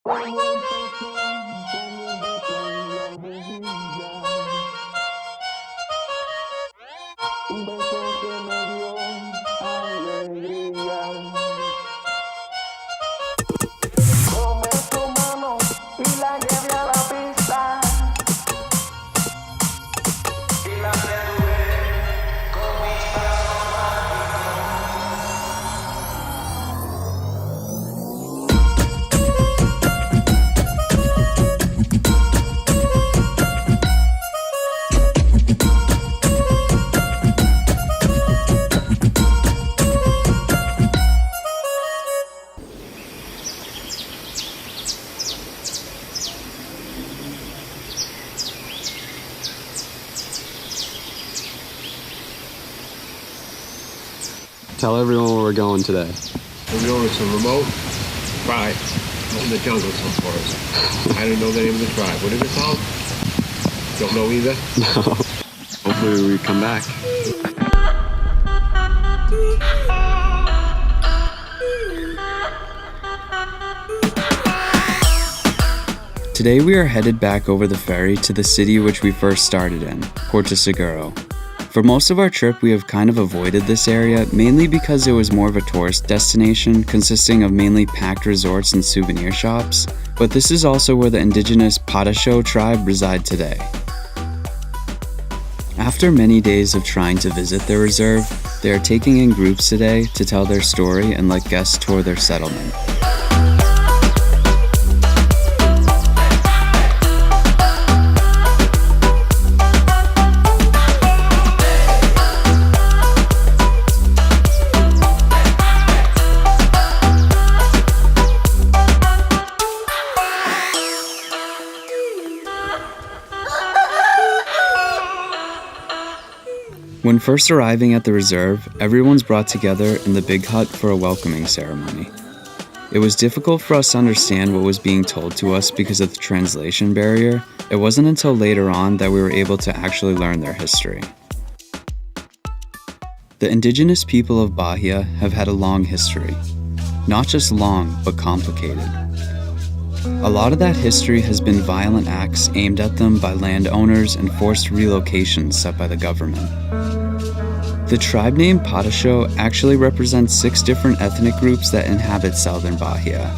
Un beso que me dio alegría. Come tu mano y la lleve a la pista. Y la reduje con mis pasos Tell everyone where we're going today. We're going to some remote tribe in the jungle some forest. I don't know the name of the tribe. What is it called? Don't know either? No. Hopefully we come back. Today we are headed back over the ferry to the city which we first started in, Porto Seguro. For most of our trip, we have kind of avoided this area, mainly because it was more of a tourist destination, consisting of mainly packed resorts and souvenir shops, but this is also where the indigenous Pataxó tribe reside today. After many days of trying to visit their reserve, they are taking in groups today to tell their story and let guests tour their settlement. When first arriving at the reserve, everyone's brought together in the big hut for a welcoming ceremony. It was difficult for us to understand what was being told to us because of the translation barrier. It wasn't until later on that we were able to actually learn their history. The indigenous people of Bahia have had a long history. Not just long, but complicated. A lot of that history has been violent acts aimed at them by landowners and forced relocations set by the government. The tribe name Pataxó actually represents 6 different ethnic groups that inhabit southern Bahia.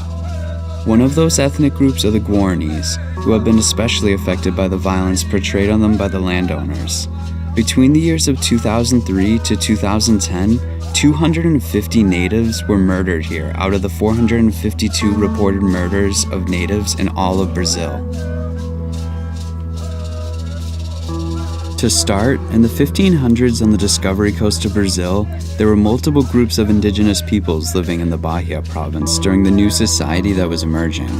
One of those ethnic groups are the Guaranis, who have been especially affected by the violence portrayed on them by the landowners. Between the years of 2003 to 2010, 250 natives were murdered here out of the 452 reported murders of natives in all of Brazil. To start, in the 1500s on the Discovery Coast of Brazil, there were multiple groups of indigenous peoples living in the Bahia province during the new society that was emerging.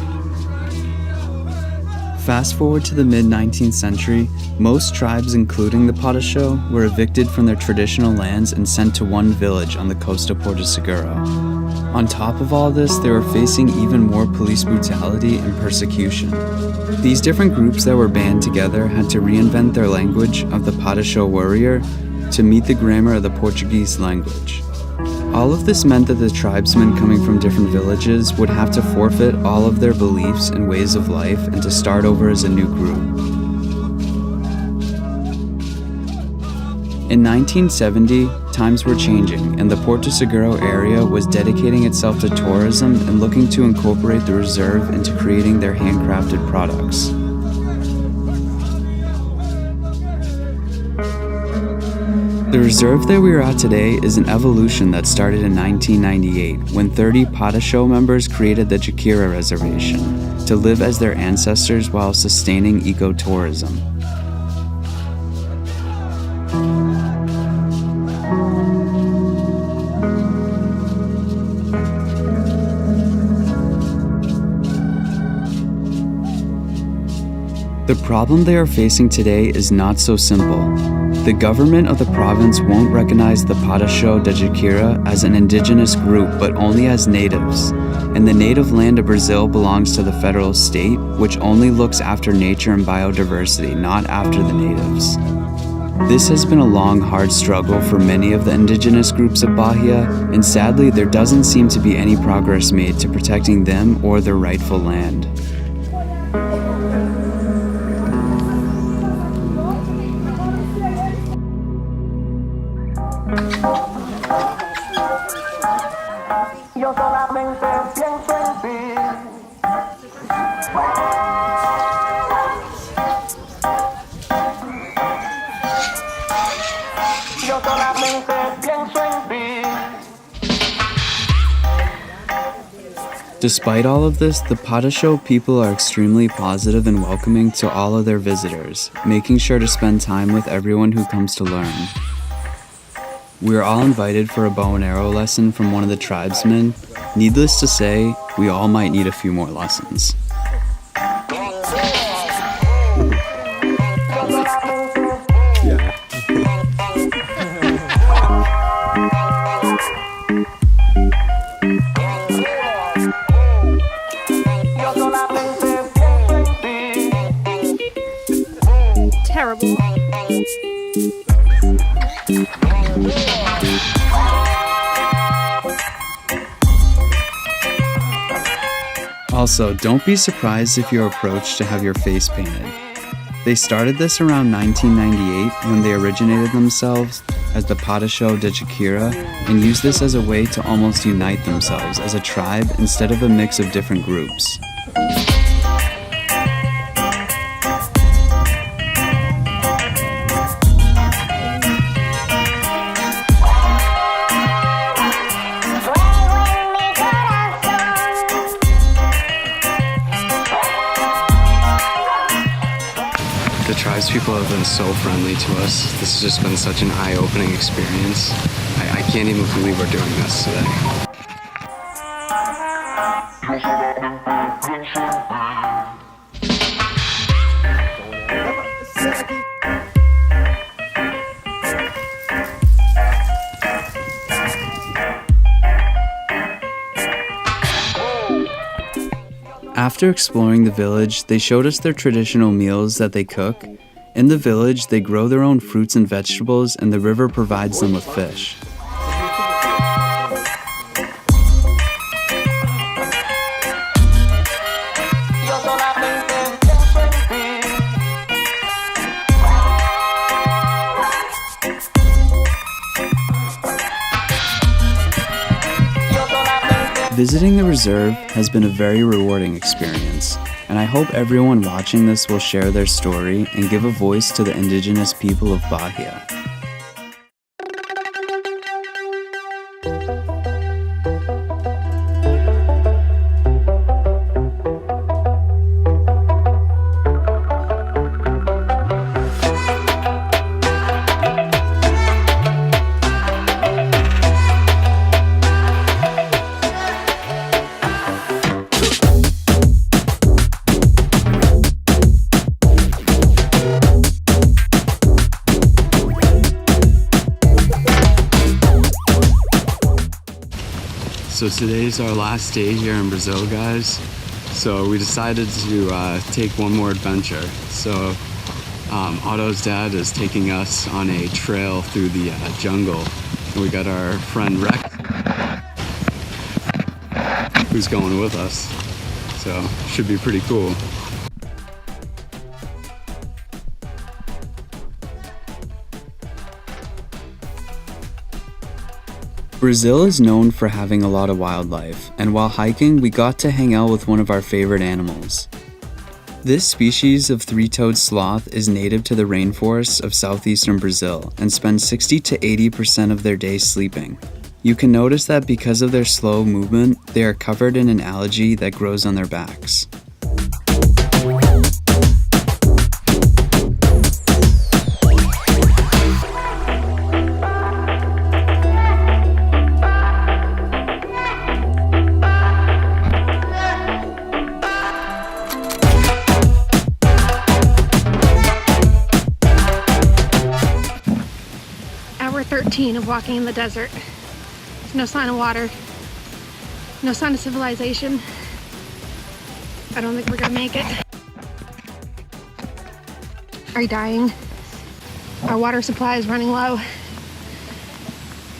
Fast forward to the mid-19th century, most tribes, including the Pataxó, were evicted from their traditional lands and sent to one village on the coast of Porto Seguro. On top of all this, they were facing even more police brutality and persecution. These different groups that were band together had to reinvent their language of the Pataxó warrior to meet the grammar of the Portuguese language. All of this meant that the tribesmen coming from different villages would have to forfeit all of their beliefs and ways of life and to start over as a new group. In 1970, times were changing and the Porto Seguro area was dedicating itself to tourism and looking to incorporate the reserve into creating their handcrafted products. The reserve that we are at today is an evolution that started in 1998 when 30 Pataxó members created the Jaqueira Reservation to live as their ancestors while sustaining ecotourism. The problem they are facing today is not so simple. The government of the province won't recognize the Pataxó da Jaqueira as an indigenous group but only as natives, and the native land of Brazil belongs to the federal state, which only looks after nature and biodiversity, not after the natives. This has been a long, hard struggle for many of the indigenous groups of Bahia, and sadly, there doesn't seem to be any progress made to protecting them or their rightful land. Yo solamente pienso en ti. Yo solamente pienso en ti. Despite all of this, the Pataxó people are extremely positive and welcoming to all of their visitors, making sure to spend time with everyone who comes to learn. We are all invited for a bow and arrow lesson from one of the tribesmen. Needless to say, we all might need a few more lessons. Yo solamente pienso en ti. Terrible. Also, don't be surprised if you're approached to have your face painted. They started this around 1998 when they originated themselves as the Pataxó da Jaqueira and used this as a way to almost unite themselves as a tribe instead of a mix of different groups. The tribespeople have been so friendly to us. This has just been such an eye-opening experience. I can't even believe we're doing this today. After exploring the village, they showed us their traditional meals that they cook. In the village, they grow their own fruits and vegetables, and the river provides them with fish. Yo solamente pienso en ti. Yo solamente. Visiting the reserve has been a very rewarding experience, and I hope everyone watching this will share their story and give a voice to the indigenous people of Bahia. So today's our last day here in Brazil, guys. So we decided to take one more adventure. So Otto's dad is taking us on a trail through the jungle. And we got our friend Rex, who's going with us. So should be pretty cool. Brazil is known for having a lot of wildlife, and while hiking, we got to hang out with one of our favorite animals. This species of three-toed sloth is native to the rainforests of southeastern Brazil and spends 60 to 80% of their day sleeping. You can notice that because of their slow movement, they are covered in an algae that grows on their backs. Hour 13 of walking in the desert. There's no sign of water. No sign of civilization. I don't think we're gonna make it. Are you dying? Our water supply is running low.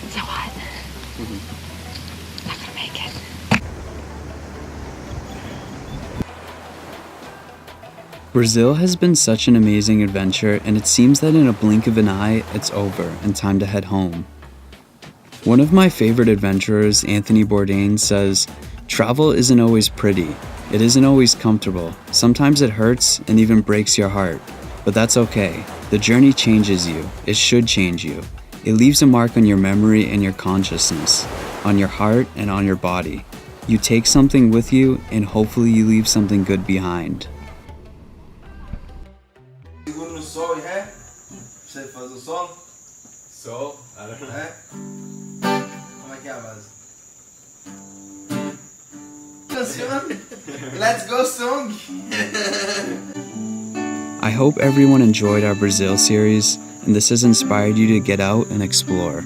It's so hot. Not gonna make it. Brazil has been such an amazing adventure, and it seems that in a blink of an eye, it's over and time to head home. One of my favorite adventurers, Anthony Bourdain, says, "Travel isn't always pretty. It isn't always comfortable. Sometimes it hurts and even breaks your heart. But that's okay. The journey changes you. It should change you. It leaves a mark on your memory and your consciousness, on your heart and on your body. You take something with you, and hopefully you leave something good behind." Segura no sol e ré. Você faz o solo? So, I don't know. É? Como é que é a base? Let's go song! I hope everyone enjoyed our Brazil series, and this has inspired you to get out and explore.